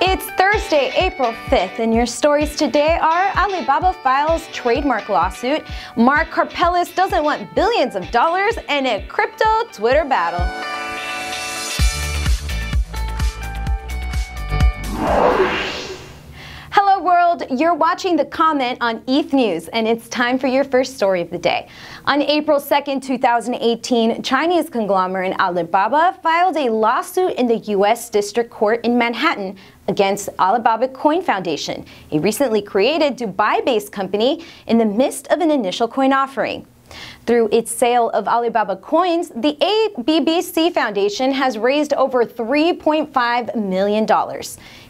It's Thursday, April 5th, and your stories today are Alibaba files trademark lawsuit, Mark Karpeles doesn't want billions of dollars, and a crypto Twitter battle. Hello world, you're watching The Comment on ETHNews, and it's time for your first story of the day. On April 2nd, 2018, Chinese conglomerate Alibaba filed a lawsuit in the U.S. District Court in Manhattan against Alibaba Coin Foundation, a recently created Dubai-based company in the midst of an initial coin offering. Through its sale of Alibaba coins, the ABBC Foundation has raised over $3.5 million.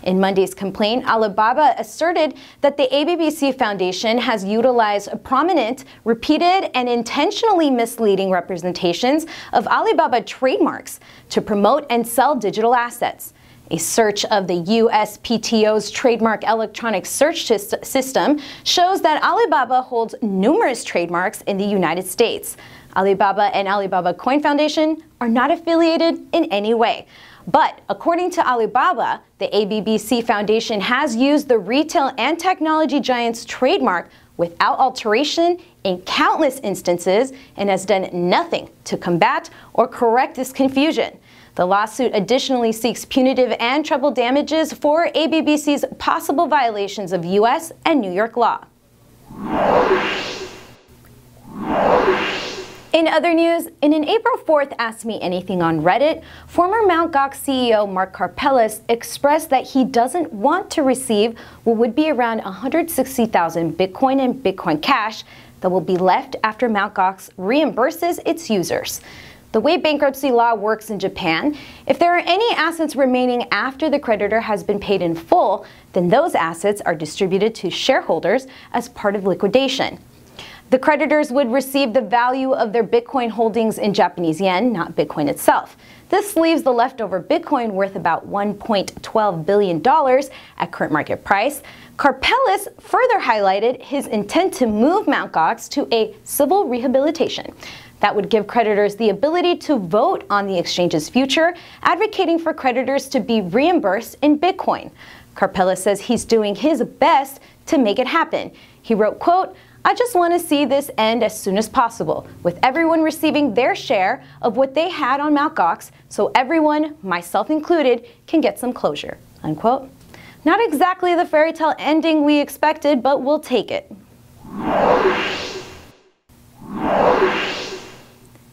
In Monday's complaint, Alibaba asserted that the ABBC Foundation has utilized prominent, repeated, and intentionally misleading representations of Alibaba trademarks to promote and sell digital assets. A search of the USPTO's trademark electronic search system shows that Alibaba holds numerous trademarks in the United States. Alibaba and Alibaba Coin Foundation are not affiliated in any way. But according to Alibaba, the ABBC Foundation has used the retail and technology giant's trademark without alteration in countless instances and has done nothing to combat or correct this confusion. The lawsuit additionally seeks punitive and treble damages for ABBC's possible violations of U.S. and New York law. In other news, in an April 4th Ask Me Anything on Reddit, former Mt. Gox CEO Mark Karpeles expressed that he doesn't want to receive what would be around 160,000 Bitcoin and Bitcoin Cash that will be left after Mt. Gox reimburses its users. The way bankruptcy law works in Japan, if there are any assets remaining after the creditor has been paid in full, then those assets are distributed to shareholders as part of liquidation. The creditors would receive the value of their Bitcoin holdings in Japanese yen, not Bitcoin itself. This leaves the leftover Bitcoin worth about $1.12 billion at current market price. Karpeles further highlighted his intent to move Mt. Gox to a civil rehabilitation. That would give creditors the ability to vote on the exchange's future, advocating for creditors to be reimbursed in Bitcoin. Karpeles says he's doing his best to make it happen. He wrote, quote, "I just want to see this end as soon as possible, with everyone receiving their share of what they had on Mt. Gox, so everyone, myself included, can get some closure," unquote. Not exactly the fairy tale ending we expected, but we'll take it.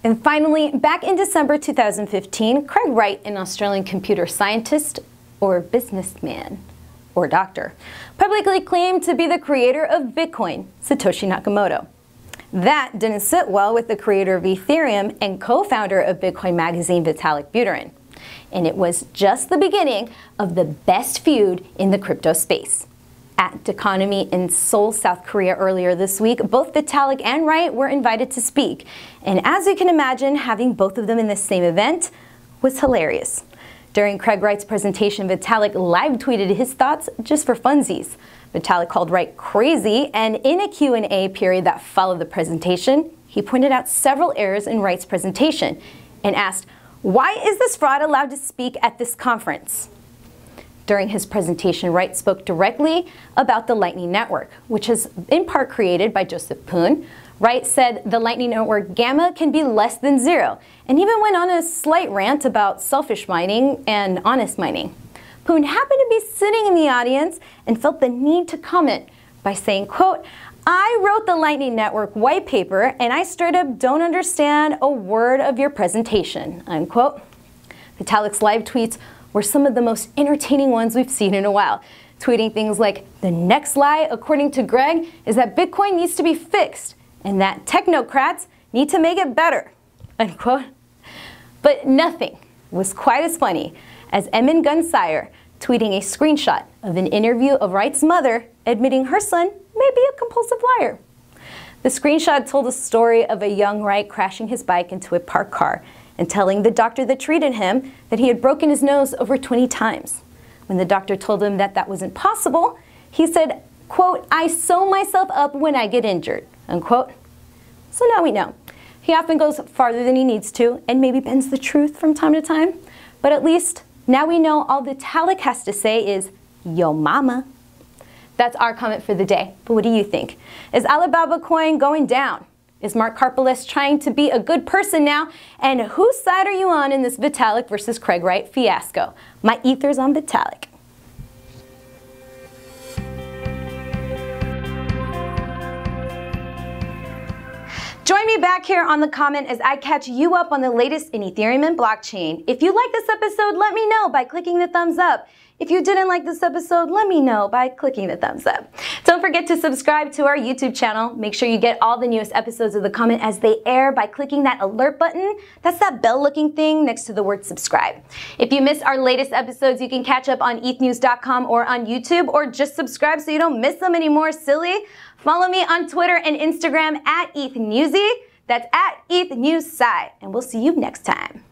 And finally, back in December 2015, Craig Wright, an Australian computer scientist or businessman or doctor, publicly claimed to be the creator of Bitcoin, Satoshi Nakamoto. That didn't sit well with the creator of Ethereum and co-founder of Bitcoin magazine, Vitalik Buterin. And it was just the beginning of the best feud in the crypto space. At Deconomy in Seoul, South Korea earlier this week, both Vitalik and Wright were invited to speak. And as you can imagine, having both of them in the same event was hilarious. During Craig Wright's presentation, Vitalik live tweeted his thoughts just for funsies. Vitalik called Wright crazy, and in a Q&A period that followed the presentation, he pointed out several errors in Wright's presentation and asked, "Why is this fraud allowed to speak at this conference?" During his presentation, Wright spoke directly about the Lightning Network, which is in part created by Joseph Poon. Wright said the Lightning Network gamma can be less than zero, and even went on a slight rant about selfish mining and honest mining. Poon happened to be sitting in the audience and felt the need to comment by saying, quote, "I wrote the Lightning Network white paper and I straight up don't understand a word of your presentation," unquote. Vitalik's live tweets were some of the most entertaining ones we've seen in a while, tweeting things like, "The next lie, according to Greg, is that Bitcoin needs to be fixed and that technocrats need to make it better," unquote. But nothing was quite as funny as Emin Gunsire tweeting a screenshot of an interview of Wright's mother admitting her son may be a compulsive liar. The screenshot told a story of a young Wright crashing his bike into a parked car and telling the doctor that treated him that he had broken his nose over 20 times. When the doctor told him that that wasn't possible, he said, quote, "I sew myself up when I get injured," unquote. So now we know. He often goes farther than he needs to and maybe bends the truth from time to time, but at least now we know all Vitalik has to say is yo mama. That's our comment for the day. But what do you think? Is Alibaba coin going down? Is Mark Karpeles trying to be a good person now? And whose side are you on in this Vitalik versus Craig Wright fiasco? My ether's on Vitalik. Join me back here on the comment as I catch you up on the latest in Ethereum and blockchain. If you like this episode, let me know by clicking the thumbs up. If you didn't like this episode, let me know by clicking the thumbs up. Don't forget to subscribe to our YouTube channel. Make sure you get all the newest episodes of The Comment as they air by clicking that alert button. That's that bell-looking thing next to the word subscribe. If you missed our latest episodes, you can catch up on ETHNews.com or on YouTube, or just subscribe so you don't miss them anymore, silly. Follow me on Twitter and Instagram at ETHNewsy. That's at ETHNewsSy. And we'll see you next time.